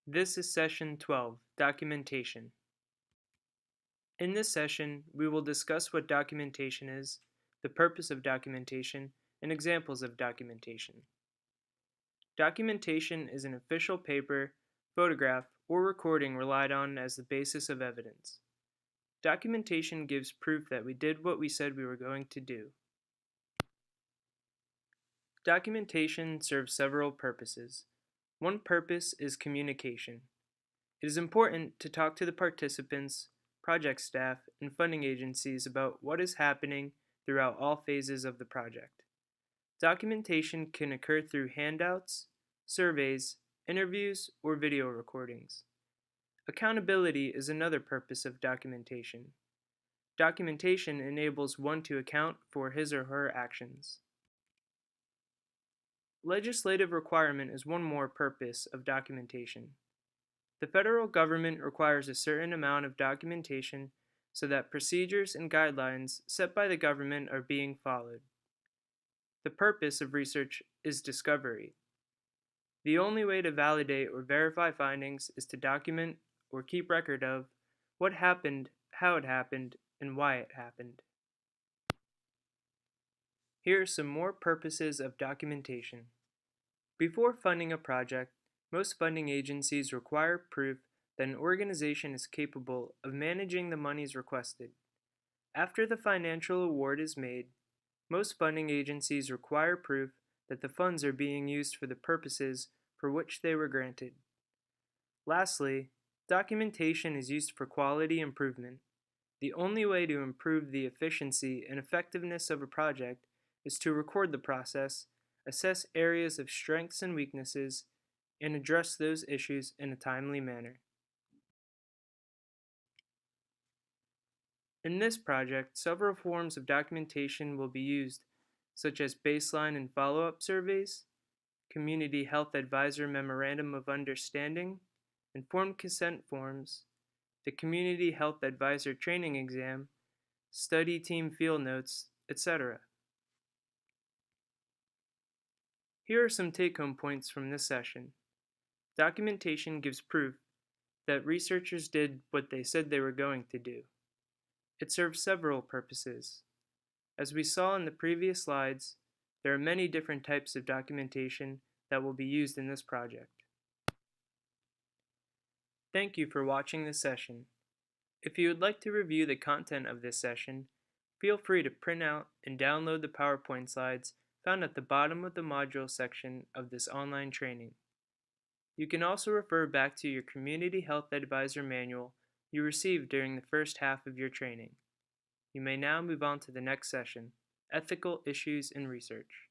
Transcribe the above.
This is Session 12, Documentation. In this session, we will discuss what documentation is, the purpose of documentation, and examples of documentation. Documentation is an official paper, photograph, or recording relied on as the basis of evidence. Documentation gives proof that we did what we said we were going to do. Documentation serves several purposes. One purpose is communication. It is important to talk to the participants, project staff, and funding agencies about what is happening throughout all phases of the project. Documentation can occur through handouts, surveys, interviews, or video recordings. Accountability is another purpose of documentation. Documentation enables one to account for his or her actions. Legislative requirement is one more purpose of documentation. The federal government requires a certain amount of documentation so that procedures and guidelines set by the government are being followed. The purpose of research is discovery. The only way to validate or verify findings is to document or keep record of what happened, how it happened, and why it happened. Here are some more purposes of documentation. Before funding a project, most funding agencies require proof that an organization is capable of managing the monies requested. After the financial award is made, most funding agencies require proof that the funds are being used for the purposes for which they were granted. Lastly, documentation is used for quality improvement. The only way to improve the efficiency and effectiveness of a project is to record the process, assess areas of strengths and weaknesses, and address those issues in a timely manner. In this project, several forms of documentation will be used, such as baseline and follow-up surveys, Community Health Advisor Memorandum of Understanding, informed consent forms, the Community Health Advisor Training Exam, study team field notes, etc. Here are some take-home points from this session. Documentation gives proof that researchers did what they said they were going to do. It serves several purposes. As we saw in the previous slides, there are many different types of documentation that will be used in this project. Thank you for watching this session. If you would like to review the content of this session, feel free to print out and download the PowerPoint slides found at the bottom of the module section of this online training. You can also refer back to your Community Health Advisor manual you received during the first half of your training. You may now move on to the next session, Ethical Issues in Research.